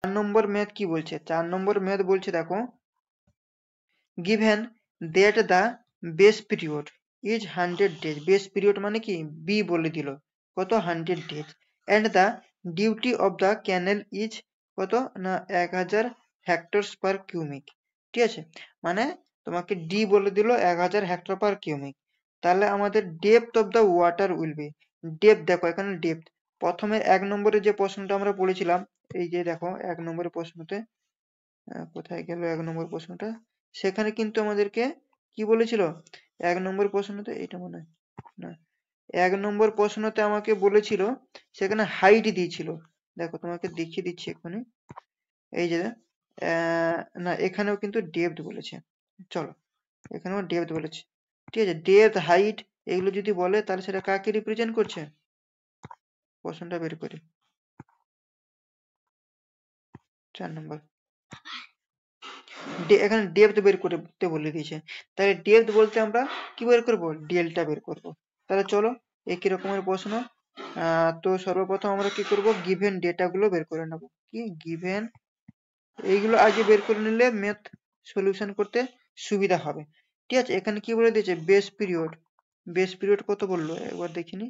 নম্বর math কি বলছে? 4 নম্বর math বলছে দেখো, given that the base period is 100 days, base period মানে কি বি বলে দিল কত 100 days, and the duty of the canal is কত না 1000 hectares per cubic, ঠিক আছে, মানে তোমাকে ডি বলে দিল 1000 হেক্টর পার কিউমিক, তাহলে আমাদের depth of the water will be, depth দেখো এখানে ডেপথ, প্রথমে 1 নম্বরে যে প্রশ্নটা আমরা পড়েছিলাম, এই যে দেখো 1 নম্বরের প্রশ্নতে, কোথায় গেল 1 নম্বর প্রশ্নটা, সেখানে কিন্তু আমাদেরকে কি বলেছিল 1 নম্বর প্রশ্নতে, এটা মনে হয় না, 1 নম্বর প্রশ্নতে আমাকে বলেছিল, সেখানে হাইট দিয়েছিল, দেখো তোমাকে দেখিয়ে দিচ্ছি এখানে, এই যে না এখানেও কিন্তু ডেপথ বলেছে, চলো এখানেও ডেপথ বলেছে, ঠিক আছে, ডেপথ হাইট এগুলো যদি বলে তাহলে সেটা কাকে রিপ্রেজেন্ট করছে, প্রশ্নটা বের করি, 4 নম্বর, এখানে ডেপথ বের করতে বলে দিয়েছে, তাহলে ডেপথ বলতে আমরা কি বের করব, ডেল্টা বের করব, তাহলে চলো একই রকমের প্রশ্ন, তো সর্বপ্রথম আমরা কি করব, গিভেন ডেটা গুলো বের করে নেব, কি গিভেন, এইগুলো আগে বের করে নিলে ম্যাথ সলিউশন করতে সুবিধা হবে, ঠিক আছে, এখানে কি বলে দিয়েছে বেস পিরিয়ড, বেস পিরিয়ড কত বললো একবার দেখিনি,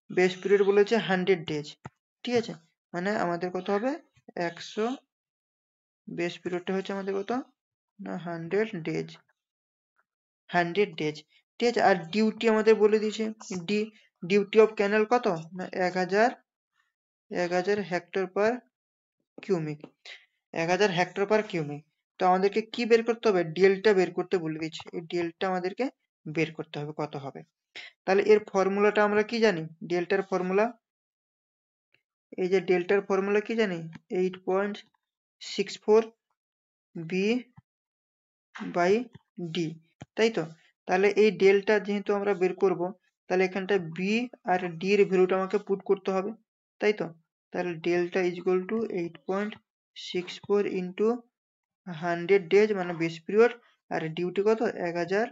বেস পিরিয়ড বলেছে 100 ডেজ, ঠিক আছে, মানে আমাদের কত হবে 100, বেস পিরিয়ডটা হচ্ছে আমাদের কত না 100 ডেজ, 100 ডেজ, ঠিক আছে, আর ডিউটি আমাদের বলে দিয়েছে, ডিউটি অফ ক্যানেল কত না 1000 হেক্টর পার কিউমিক, 1000 হেক্টর পার কিউমিক, তো আমাদেরকে কি বের করতে হবে, ডেল্টা বের করতে বলে দিয়েছে, এই ডেল্টা আমাদেরকে বের করতে হবে কত হবে, তাহলে এর ফর্মুলাটা আমরা কি জানি, ডেল্টার ফর্মুলা, এই যে ডেল্টার ফর্মুলা কি জানি, 8.64 বি বাই ডি, তাই তো, তাহলে এই ডেল্টা যেহেতু আমরা বের করব, তাহলে এখানটা বি আর ডি এর ভ্যালুটা আমাকে পুট করতে হবে, তাই তো, তাহলে delta is equal to 8.64 into 100 days মানে বেস পিরিয়ড, আর ডিউটি কত 1000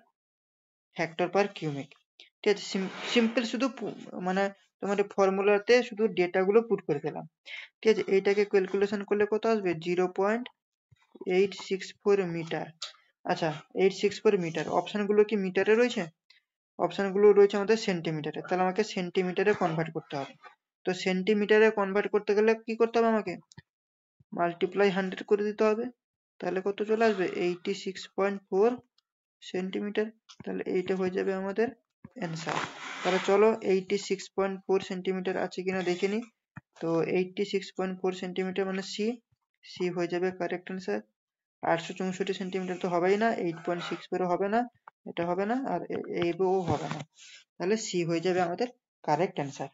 হেক্টর পার কিউমিক, ঠিক আছে, সিম্পল শুধু মানে তোমাদের ফর্মুলাতে শুধু ডেটা গুলো পুট করে দিলাম, ঠিক আছে, এইটাকে ক্যালকুলেশন করলে কত আসবে 0.864 মিটার, আচ্ছা 864 মিটার, অপশন গুলো কি মিটারে রয়েছে, অপশন গুলো রয়েছে আমাদের সেন্টিমিটারে, তাহলে আমাকে সেন্টিমিটারে কনভার্ট করতে হবে, তো সেন্টিমিটারে কনভার্ট করতে গেলে কি করতে হবে আমাকে মাল্টিপ্লাই 100 করে দিতে হবে, তাহলে কত চলে আসবে 86.4 সেন্টিমিটার, তাহলে এইটা হয়ে যাবে আমাদের অ্যান্সার, তাহলে চলো 86.4 সেন্টিমিটার আছে কিনা দেখে নি, তো 86.4 সেন্টিমিটার মানে সি, সি হয়ে যাবে কারেক্ট অ্যান্সার, 864 সেন্টিমিটার তো হবেই না, 8.64 হবে না, এটা হবে না, আর এইও হবে না, তাহলে সি হয়ে যাবে আমাদের কারেক্ট অ্যান্সার।